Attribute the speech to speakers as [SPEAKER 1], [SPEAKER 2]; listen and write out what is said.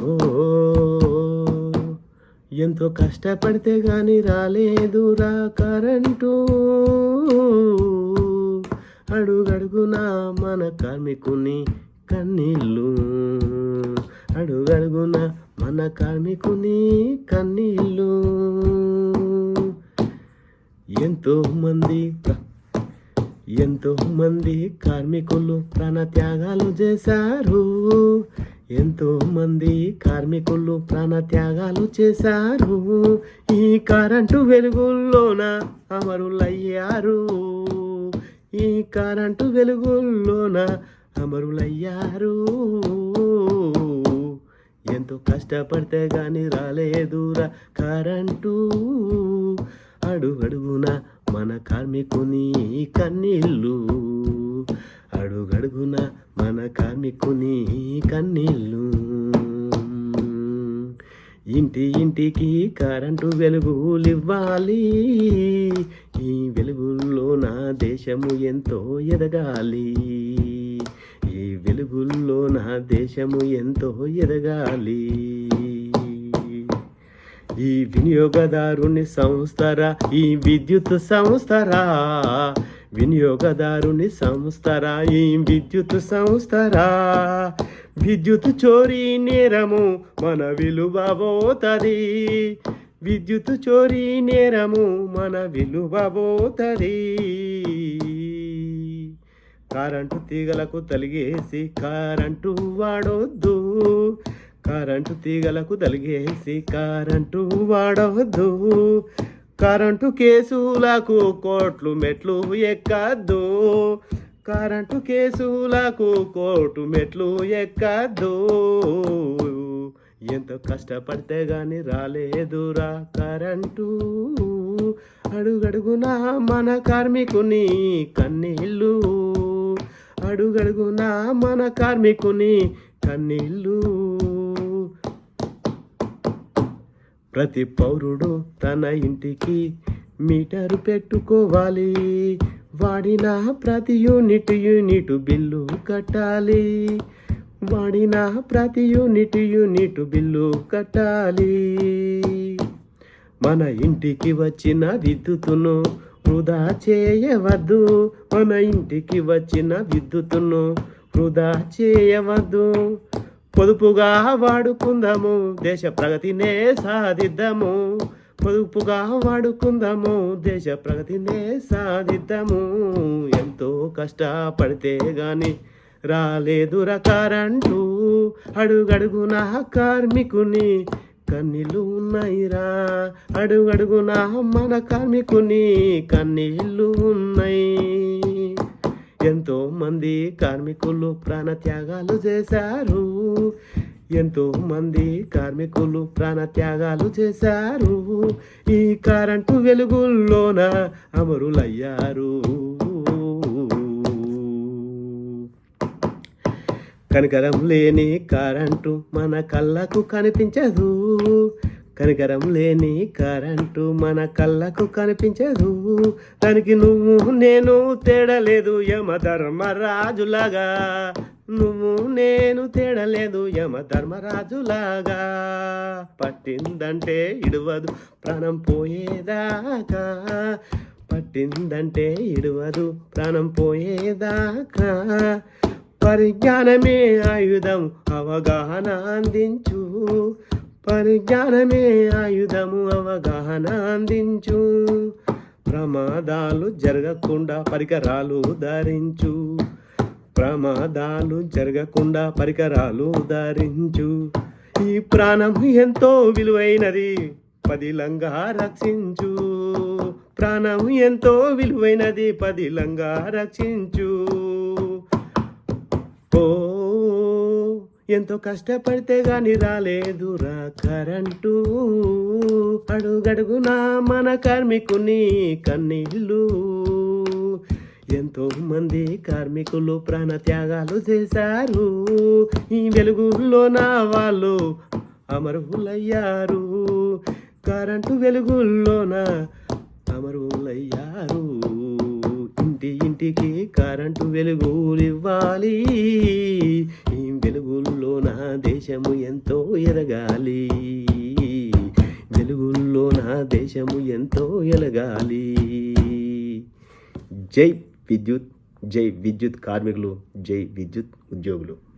[SPEAKER 1] ఓ ఎంతో కష్టపడితే గాని రాలేదురా కరెంటు, అడుగడుగున మన కార్మికుని కన్నీళ్ళు, అడుగడుగున మన కార్మికుని కన్నీళ్ళు. ఎంతో మంది కార్మికులు ప్రాణత్యాగాలు చేశారు, ఎంతో మంది కార్మికులు ప్రాణత్యాగాలు చేశారు. ఈ కరెంటు వెలుగుల్లోన అమరులయ్యారు, ఈ కరెంటు వెలుగుల్లోన అమరులయ్యారు. ఎంతో కష్టపడితే గాని రాలేదురా కరెంటు, అడుగడుగున మన కార్మికుని కన్నీళ్ళు, అడుగడుగున మన కార్మికుని కన్నీళ్ళు. ఇంటికి కరెంటు వెలుగులివ్వాలి, ఈ వెలుగుల్లో నా దేశము ఎంతో ఎదగాలి, ఈ వెలుగుల్లో నా దేశము ఎంతో ఎదగాలి. ఈ వినియోగదారుని సంస్థరా, ఈ విద్యుత్ సంస్థరా, వినియోగదారుని సంస్థరా, ఈ విద్యుత్ సంస్థరా. విద్యుత్ చోరీ నేరము మన విలువ పోతది, విద్యుత్ చోరీ నేరము మన విలువ పోతది. కరెంటు తీగలకు తలిగేసి కరెంటు వాడొద్దు, కరెంటు తీగలకు తలిగేసి కరెంటు వాడవద్దు. కరెంటు కేసులకు కోట్లు మెట్లు ఎక్కద్దు, కరెంటు కేసులకు కోర్టు మెట్లు ఎక్కద్దు. ఎంతో కష్టపడితే గాని రాలేదురా కరెంటు, అడుగడుగున మన కార్మికుని కన్నీళ్ళు, అడుగడుగున మన కార్మికుని కన్నీళ్ళు. ప్రతి పౌరుడు తన ఇంటికి మీటరు పెట్టుకోవాలి, వాడిన ప్రతి యూనిట్ బిల్లు కట్టాలి, వాడిన ప్రతి యూనిట్ బిల్లు కట్టాలి. మన ఇంటికి వచ్చిన విద్యుత్తును వృధా చేయవద్దు, మన ఇంటికి వచ్చిన విద్యుత్తును వృధా చేయవద్దు. పొదుపుగా వాడుకుందాము, దేశ ప్రగతినే సాధిద్దాము, పొదుపుగా వాడుకుందాము, దేశ ప్రగతినే సాధిద్దాము. ఎంతో కష్టపడితే గాని రాలేదురా కరెంటు, అడుగడుగున కార్మికుని కన్నీళ్ళు ఉన్నాయిరా, అడుగడుగున మన కార్మికుని కన్నీళ్ళు ఉన్నాయి. ఎంతో మంది కార్మికులు ప్రాణత్యాగాలు చేశారు, ఎంతో మంది కార్మికులు ప్రాణత్యాగాలు చేశారు. ఈ కరెంటు వెలుగుల్లోన అమరులయ్యారు. కనికరం లేని కరెంటు మన కళ్ళకు కనిపించదు, కనికరం లేని కరెంటు మన కళ్ళకు కనిపించదు. దానికి నువ్వు నేను తేడలేదు యమధర్మరాజులాగా, నువ్వు నేను తేడలేదు యమధర్మరాజులాగా. పట్టిందంటే ఇడువదు ప్రాణం పోయేదాకా, పట్టిందంటే ఇడువదు ప్రాణం పోయేదాకా. పరిజ్ఞానమే ఆయుధం అవగాహన అందించు, పరిజ్ఞానమే ఆయుధము అవగాహన అందించు. ప్రమాదాలు జరగకుండా పరికరాలు ధరించు, ప్రమాదాలు జరగకుండా పరికరాలు ధరించు. ఈ ప్రాణం ఎంతో విలువైనది పదిలంగా రక్షించు, ప్రాణం ఎంతో విలువైనది పదిలంగా రక్షించు. ఓ ఎంతో కష్టపడితే గాని రాలేదురా కరెంటు, అడుగడుగున మన కార్మికుని కన్నీళ్ళు. ఎంతో మంది కార్మికులు ప్రాణత్యాగాలు చేశారు, ఈ వెలుగుల్లో నా వాళ్ళు అమరులయ్యారు, కరెంటు వెలుగుల్లోన అమరులయ్యారు. ఇంటింటికి కరెంటు వెలుగులు ఇవ్వాలి. ఈ వెలుగుల్లో నా దేశము ఎంతో ఎదగాలి. వెలుగుల్లో నా దేశము ఎంతో ఎదగాలి. జై విద్యుత్, జై విద్యుత్ కార్మికులు, జై విద్యుత్ ఉద్యోగులు.